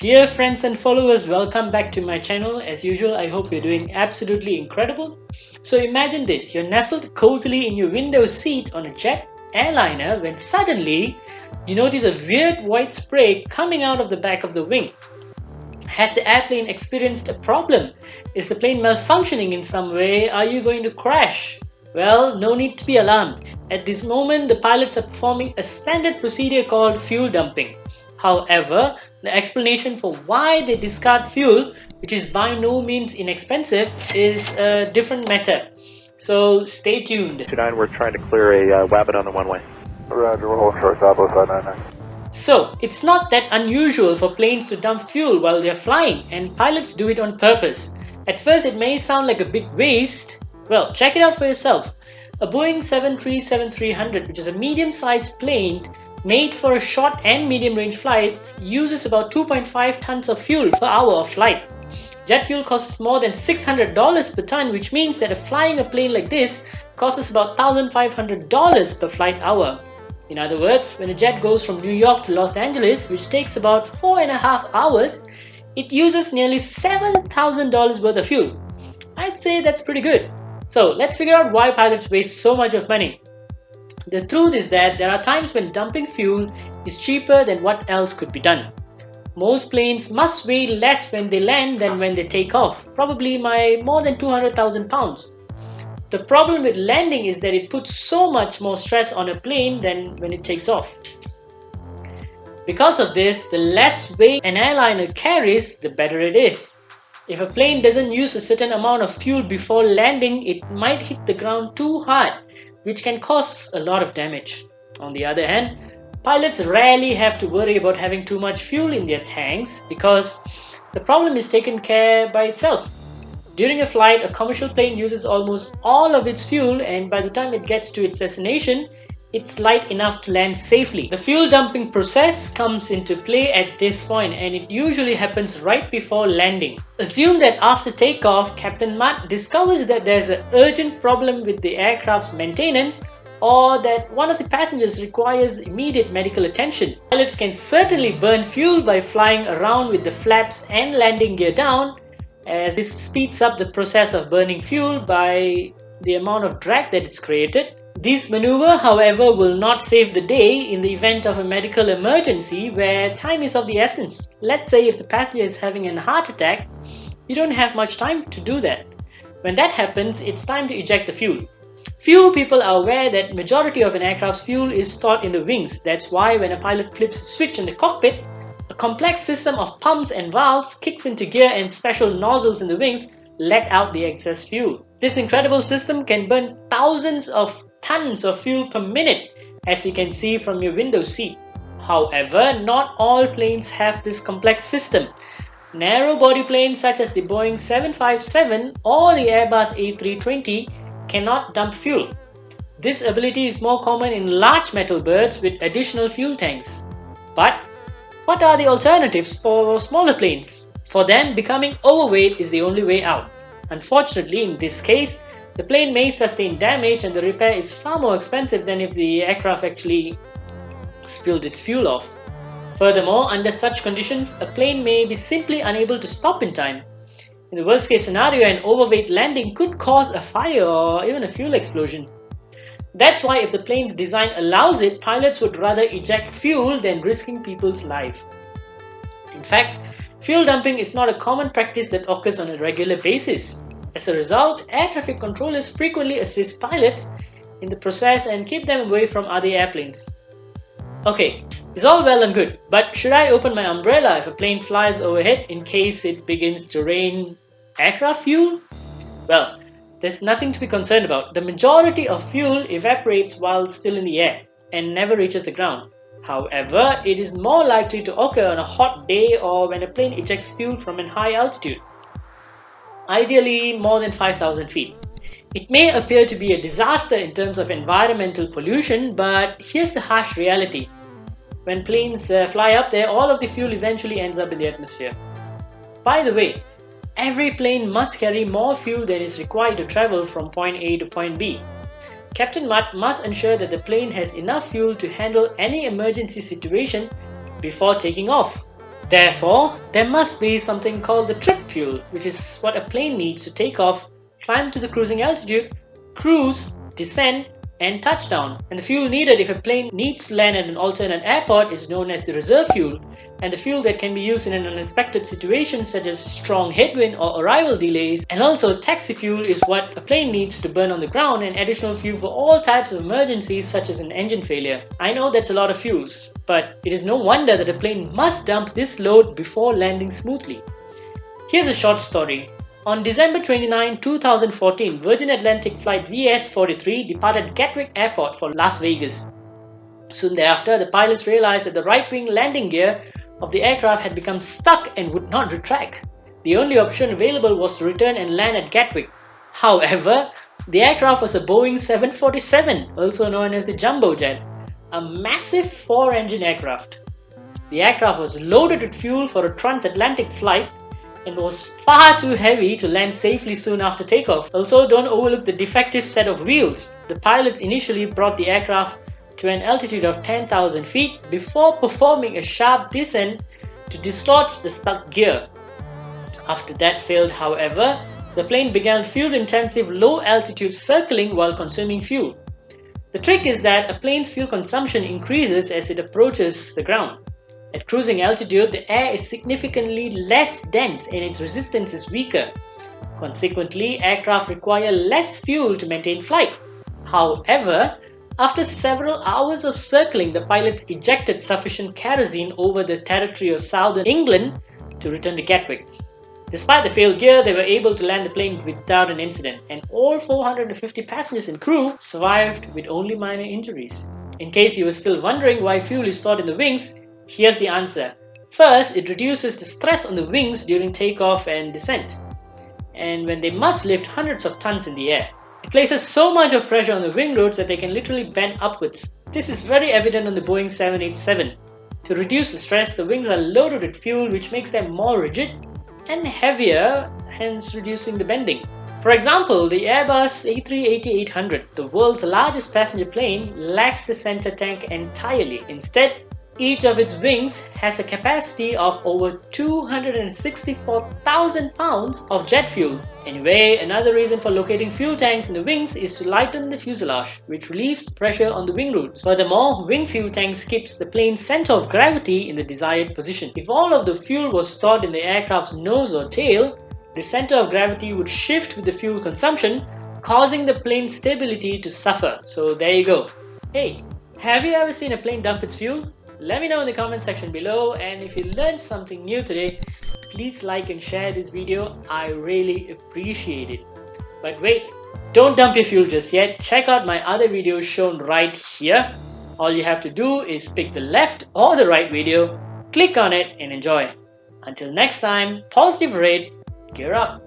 Dear friends and followers, welcome back to my channel. As usual, I hope you're doing absolutely incredible. So imagine this, you're nestled cozily in your window seat on a jet airliner when suddenly you notice a weird white spray coming out of the back of the wing. Has the airplane experienced a problem? Is the plane malfunctioning in some way? Are you going to crash? Well, no need to be alarmed. At this moment, the pilots are performing a standard procedure called fuel dumping. However, the explanation for why they discard fuel, which is by no means inexpensive, is a different matter. So stay tuned. 29, we're trying to clear a weapon on the one-way. Roger, we'll hold short stop 0599. So, it's not that unusual for planes to dump fuel while they're flying, and pilots do it on purpose. At first it may sound like a big waste. Well, check it out for yourself. A Boeing 737-300, which is a medium-sized plane made for short and medium-range flights, uses about 2.5 tons of fuel per hour of flight. Jet fuel costs more than $600 per ton, which means that flying a plane like this costs about $1,500 per flight hour. In other words, when a jet goes from New York to Los Angeles, which takes about 4.5 hours, it uses nearly $7,000 worth of fuel. I'd say that's pretty good. So let's figure out why pilots waste so much of money. The truth is that there are times when dumping fuel is cheaper than what else could be done. Most planes must weigh less when they land than when they take off, probably by more than 200,000 pounds. The problem with landing is that it puts so much more stress on a plane than when it takes off. Because of this, the less weight an airliner carries, the better it is. If a plane doesn't use a certain amount of fuel before landing, it might hit the ground too hard, which can cause a lot of damage. On the other hand, pilots rarely have to worry about having too much fuel in their tanks because the problem is taken care by itself. During a flight, a commercial plane uses almost all of its fuel, and by the time it gets to its destination, it's light enough to land safely. The fuel dumping process comes into play at this point, and it usually happens right before landing. Assume that after takeoff, Captain Mutt discovers that there's an urgent problem with the aircraft's maintenance, or that one of the passengers requires immediate medical attention. Pilots can certainly burn fuel by flying around with the flaps and landing gear down, as this speeds up the process of burning fuel by the amount of drag that it's created. This maneuver, however, will not save the day in the event of a medical emergency where time is of the essence. Let's say if the passenger is having a heart attack, you don't have much time to do that. When that happens, it's time to eject the fuel. Few people are aware that majority of an aircraft's fuel is stored in the wings. That's why when a pilot flips a switch in the cockpit, a complex system of pumps and valves kicks into gear and special nozzles in the wings let out the excess fuel. This incredible system can burn thousands of tons of fuel per minute, as you can see from your window seat. However, not all planes have this complex system. Narrow body planes such as the Boeing 757 or the Airbus A320 cannot dump fuel. This ability is more common in large metal birds with additional fuel tanks. But what are the alternatives for smaller planes? For them, becoming overweight is the only way out. Unfortunately, in this case, the plane may sustain damage and the repair is far more expensive than if the aircraft actually spilled its fuel off. Furthermore, under such conditions, a plane may be simply unable to stop in time. In the worst case scenario, an overweight landing could cause a fire or even a fuel explosion. That's why if the plane's design allows it, pilots would rather eject fuel than risking people's life. In fact, fuel dumping is not a common practice that occurs on a regular basis. As a result, air traffic controllers frequently assist pilots in the process and keep them away from other airplanes. Okay, it's all well and good, but should I open my umbrella if a plane flies overhead in case it begins to rain aircraft fuel? Well, there's nothing to be concerned about. The majority of fuel evaporates while still in the air and never reaches the ground. However, it is more likely to occur on a hot day or when a plane ejects fuel from a high altitude, ideally more than 5,000 feet. It may appear to be a disaster in terms of environmental pollution, but here's the harsh reality. When planes fly up there, all of the fuel eventually ends up in the atmosphere. By the way, every plane must carry more fuel than is required to travel from point A to point B. Captain Mutt must ensure that the plane has enough fuel to handle any emergency situation before taking off. Therefore, there must be something called the trip fuel, which is what a plane needs to take off, climb to the cruising altitude, cruise, descend, and touchdown. And the fuel needed if a plane needs to land at an alternate airport is known as the reserve fuel, and the fuel that can be used in an unexpected situation such as strong headwind or arrival delays. And also taxi fuel is what a plane needs to burn on the ground, and additional fuel for all types of emergencies such as an engine failure. I know that's a lot of fuels, but it is no wonder that a plane must dump this load before landing smoothly. Here's a short story. On December 29, 2014, Virgin Atlantic flight VS-43 departed Gatwick Airport for Las Vegas. Soon thereafter, the pilots realized that the right wing landing gear of the aircraft had become stuck and would not retract. The only option available was to return and land at Gatwick. However, the aircraft was a Boeing 747, also known as the Jumbo Jet, a massive 4-engine aircraft. The aircraft was loaded with fuel for a transatlantic flight and was far too heavy to land safely soon after takeoff. Also, don't overlook the defective set of wheels. The pilots initially brought the aircraft to an altitude of 10,000 feet before performing a sharp descent to dislodge the stuck gear. After that failed, however, the plane began fuel-intensive low-altitude circling while consuming fuel. The trick is that a plane's fuel consumption increases as it approaches the ground. At cruising altitude, the air is significantly less dense and its resistance is weaker. Consequently, aircraft require less fuel to maintain flight. However, after several hours of circling, the pilots ejected sufficient kerosene over the territory of southern England to return to Gatwick. Despite the failed gear, they were able to land the plane without an incident, and all 450 passengers and crew survived with only minor injuries. In case you were still wondering why fuel is stored in the wings, here's the answer. First, it reduces the stress on the wings during takeoff and descent, and when they must lift hundreds of tons in the air. It places so much of pressure on the wing roots that they can literally bend upwards. This is very evident on the Boeing 787. To reduce the stress, the wings are loaded with fuel, which makes them more rigid and heavier, hence reducing the bending. For example, the Airbus A380-800, the world's largest passenger plane, lacks the center tank entirely. Instead, each of its wings has a capacity of over 264,000 pounds of jet fuel. Anyway, another reason for locating fuel tanks in the wings is to lighten the fuselage, which relieves pressure on the wing roots. Furthermore, wing fuel tanks keeps the plane's center of gravity in the desired position. If all of the fuel was stored in the aircraft's nose or tail, the center of gravity would shift with the fuel consumption, causing the plane's stability to suffer. So there you go. Hey, have you ever seen a plane dump its fuel? Let me know in the comment section below, and if you learned something new today, please like and share this video. I really appreciate it. But wait, don't dump your fuel just yet. Check out my other videos shown right here. All you have to do is pick the left or the right video, click on it and enjoy. Until next time, positive rate, gear up.